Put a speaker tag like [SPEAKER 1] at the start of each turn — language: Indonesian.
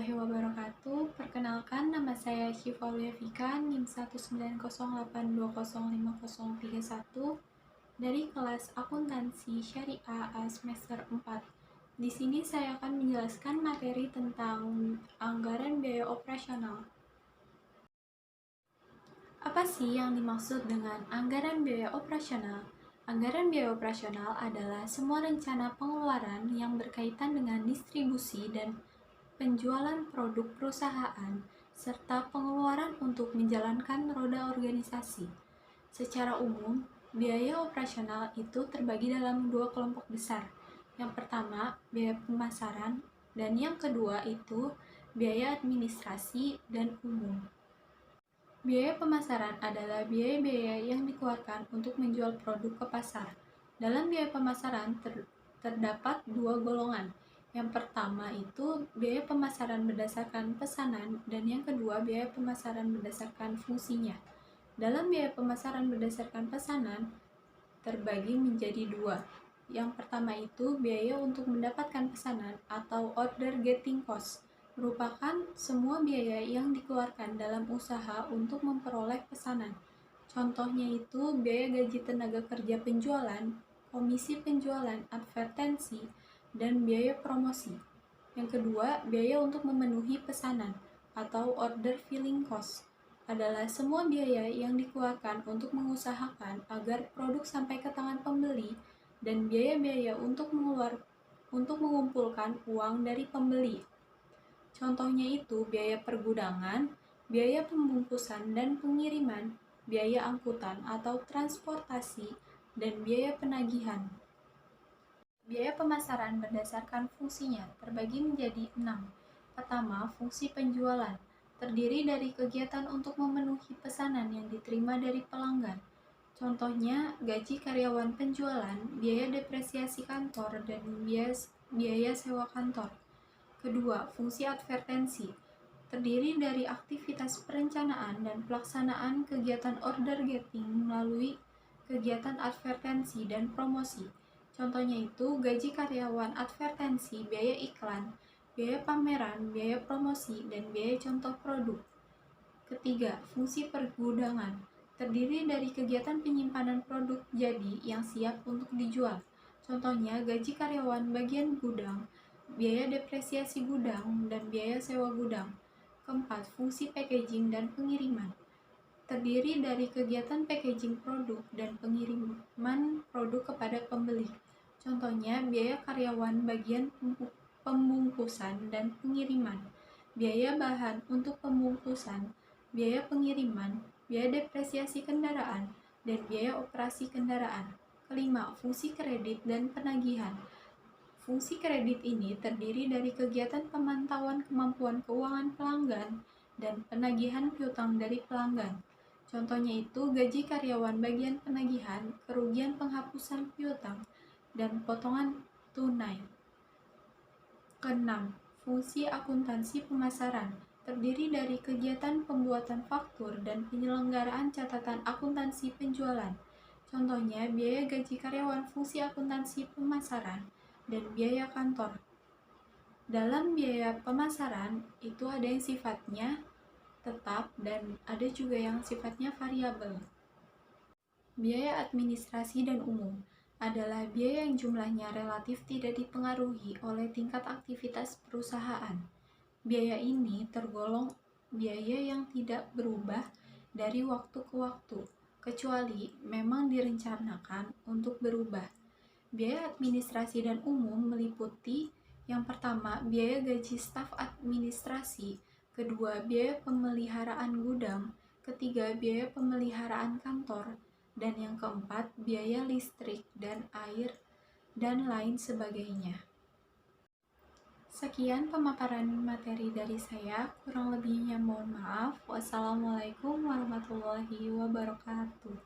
[SPEAKER 1] warahmatullahi wabarakatuh. Perkenalkan, nama saya Syifaulia Vika, NIM 19082050031 dari kelas Akuntansi Syariah A semester 4. Di sini saya akan menjelaskan materi tentang anggaran biaya operasional. Apa sih yang dimaksud dengan anggaran biaya operasional? Anggaran biaya operasional adalah semua rencana pengeluaran yang berkaitan dengan distribusi dan penjualan produk perusahaan, serta pengeluaran untuk menjalankan roda organisasi. Secara umum, biaya operasional itu terbagi dalam dua kelompok besar. Yang pertama, biaya pemasaran, dan yang kedua itu biaya administrasi dan umum. Biaya pemasaran adalah biaya-biaya yang dikeluarkan untuk menjual produk ke pasar. Dalam biaya pemasaran terdapat dua golongan. Yang pertama itu biaya pemasaran berdasarkan pesanan dan yang kedua biaya pemasaran berdasarkan fungsinya. Dalam biaya pemasaran berdasarkan pesanan terbagi menjadi dua. Yang pertama itu biaya untuk mendapatkan pesanan atau order getting cost, merupakan semua biaya yang dikeluarkan dalam usaha untuk memperoleh pesanan. Contohnya itu biaya gaji tenaga kerja penjualan, komisi penjualan, advertensi, dan biaya promosi. Yang kedua, biaya untuk memenuhi pesanan atau order filling cost adalah semua biaya yang dikeluarkan untuk mengusahakan agar produk sampai ke tangan pembeli dan biaya-biaya untuk mengumpulkan uang dari pembeli. Contohnya itu biaya pergudangan, biaya pembungkusan dan pengiriman, biaya angkutan atau transportasi, dan biaya penagihan. Biaya pemasaran berdasarkan fungsinya terbagi menjadi 6. Pertama, fungsi penjualan, terdiri dari kegiatan untuk memenuhi pesanan yang diterima dari pelanggan. Contohnya, gaji karyawan penjualan, biaya depresiasi kantor, dan biaya sewa kantor. Kedua, fungsi advertensi, terdiri dari aktivitas perencanaan dan pelaksanaan kegiatan order getting melalui kegiatan advertensi dan promosi. Contohnya itu gaji karyawan advertensi, biaya iklan, biaya pameran, biaya promosi, dan biaya contoh produk. Ketiga, fungsi pergudangan, terdiri dari kegiatan penyimpanan produk jadi yang siap untuk dijual. Contohnya gaji karyawan bagian gudang, biaya depresiasi gudang, dan biaya sewa gudang. Keempat, fungsi packaging dan pengiriman, terdiri dari kegiatan packaging produk dan pengiriman produk kepada pembeli. Contohnya, biaya karyawan bagian pembungkusan dan pengiriman, biaya bahan untuk pembungkusan, biaya pengiriman, biaya depresiasi kendaraan, dan biaya operasi kendaraan. Kelima, fungsi kredit dan penagihan. Fungsi kredit ini terdiri dari kegiatan pemantauan kemampuan keuangan pelanggan dan penagihan piutang dari pelanggan. Contohnya itu gaji karyawan bagian penagihan, kerugian penghapusan piutang, dan potongan tunai. Keenam, fungsi akuntansi pemasaran, terdiri dari kegiatan pembuatan faktur dan penyelenggaraan catatan akuntansi penjualan. Contohnya biaya gaji karyawan fungsi akuntansi pemasaran dan biaya kantor. Dalam biaya pemasaran itu ada yang sifatnya tetap dan ada juga yang sifatnya variabel. Biaya administrasi dan umum adalah biaya yang jumlahnya relatif tidak dipengaruhi oleh tingkat aktivitas perusahaan. Biaya ini tergolong biaya yang tidak berubah dari waktu ke waktu, kecuali memang direncanakan untuk berubah. Biaya administrasi dan umum meliputi yang pertama, biaya gaji staf administrasi, kedua, biaya pemeliharaan gudang, ketiga, biaya pemeliharaan kantor, dan yang keempat, biaya listrik dan air, dan lain sebagainya. Sekian pemaparan materi dari saya, kurang lebihnya mohon maaf. Wassalamualaikum warahmatullahi wabarakatuh.